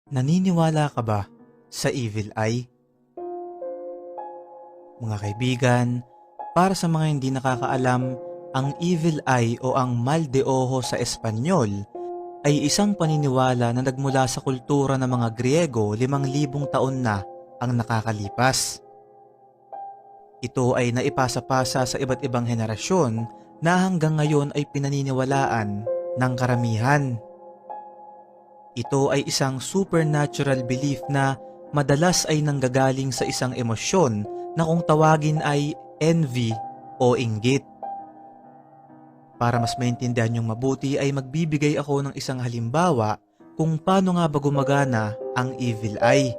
Naniniwala ka ba sa evil eye? Mga kaibigan, para sa mga hindi nakakaalam, ang evil eye o ang mal de ojo sa Espanyol ay isang paniniwala na nagmula sa kultura ng mga Griego 5,000 taon na ang nakakalipas. Ito ay naipasa-pasa sa iba't ibang henerasyon na hanggang ngayon ay pinaniniwalaan ng karamihan. Ito ay isang supernatural belief na madalas ay nanggagaling sa isang emosyon na kung tawagin ay envy o inggit. Para mas maintindihan niyong mabuti ay magbibigay ako ng isang halimbawa kung paano nga ba gumagana ang evil eye.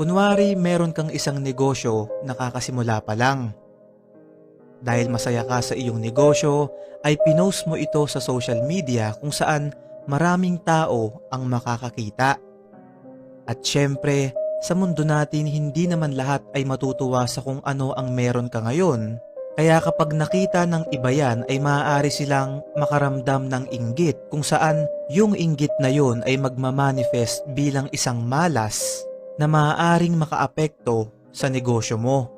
Kunwari meron kang isang negosyo na kakasimula pa lang. Dahil masaya ka sa iyong negosyo ay pinost mo ito sa social media kung saan maraming tao ang makakakita. At syempre, sa mundo natin hindi naman lahat ay matutuwa sa kung ano ang meron ka ngayon. Kaya kapag nakita ng iba yan ay maaari silang makaramdam ng inggit kung saan yung inggit na yon ay magmamanifest bilang isang malas na maaaring makaapekto sa negosyo mo.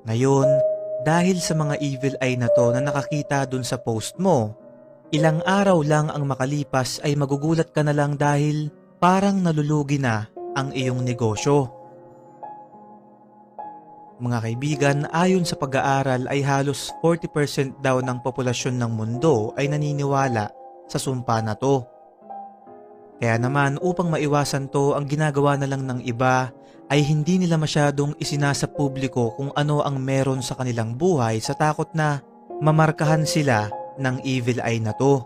Ngayon, dahil sa mga evil eye na to na nakakita dun sa post mo, ilang araw lang ang makalipas ay magugulat ka na lang dahil parang nalulugi na ang iyong negosyo. Mga kaibigan, ayon sa pag-aaral ay halos 40% daw ng populasyon ng mundo ay naniniwala sa sumpa na to. Kaya naman upang maiwasan to, ang ginagawa na lang ng iba ay hindi nila masyadong isinasa publiko kung ano ang meron sa kanilang buhay sa takot na mamarkahan sila ng evil eye na to.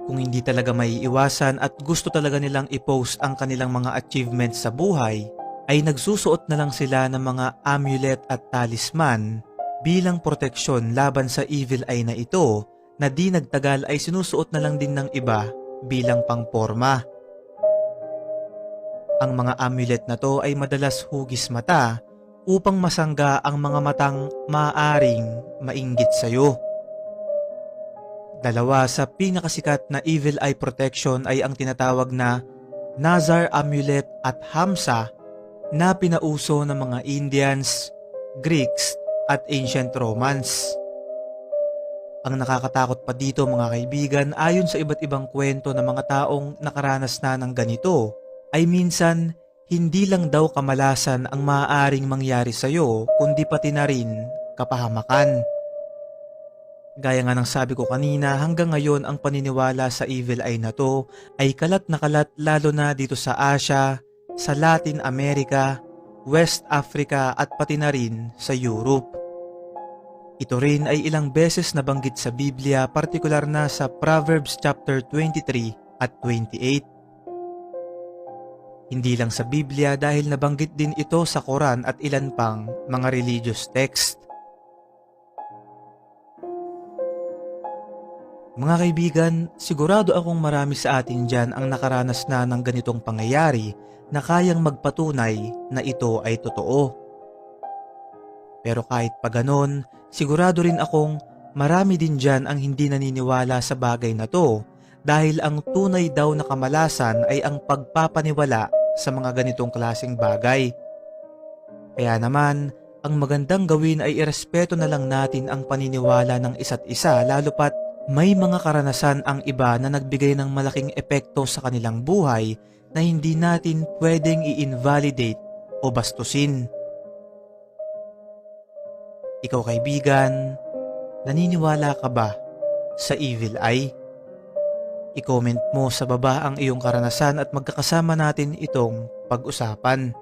Kung hindi talaga may iwasan at gusto talaga nilang i-post ang kanilang mga achievements sa buhay, ay nagsusuot na lang sila ng mga amulet at talisman bilang proteksyon laban sa evil eye na ito na di nagtagal ay sinusuot na lang din ng iba bilang pangporma. Ang mga amulet na to ay madalas hugis mata upang masangga ang mga matang maaaring mainggit sa'yo. Dalawa sa pinakasikat na evil eye protection ay ang tinatawag na Nazar Amulet at Hamsa na pinauso ng mga Indians, Greeks at Ancient Romans. Ang nakakatakot pa dito mga kaibigan, ayon sa iba't ibang kwento ng mga taong nakaranas na ng ganito, ay minsan hindi lang daw kamalasan ang maaaring mangyari sa'yo kundi pati na rin kapahamakan. Gaya nga ng sabi ko kanina, hanggang ngayon ang paniniwala sa evil eye na to ay kalat na kalat lalo na dito sa Asia, sa Latin America, West Africa at pati na rin sa Europe. Ito rin ay ilang beses nabanggit sa Biblia, partikular na sa Proverbs chapter 23 at 28. Hindi lang sa Biblia dahil nabanggit din ito sa Quran at ilan pang mga religious text. Mga kaibigan, sigurado akong marami sa atin dyan ang nakaranas na ng ganitong pangyayari na kayang magpatunay na ito ay totoo. Pero kahit pa ganon, sigurado rin akong marami din dyan ang hindi naniniwala sa bagay na to dahil ang tunay daw na kamalasan ay ang pagpapaniwala sa mga ganitong klaseng bagay. Kaya naman, ang magandang gawin ay irespeto na lang natin ang paniniwala ng isa't isa lalo pat may mga karanasan ang iba na nagbigay ng malaking epekto sa kanilang buhay na hindi natin pwedeng i-invalidate o bastusin. Ikaw kaibigan, naniniwala ka ba sa evil eye? I-comment mo sa baba ang iyong karanasan at magkakasama natin itong pag-usapan.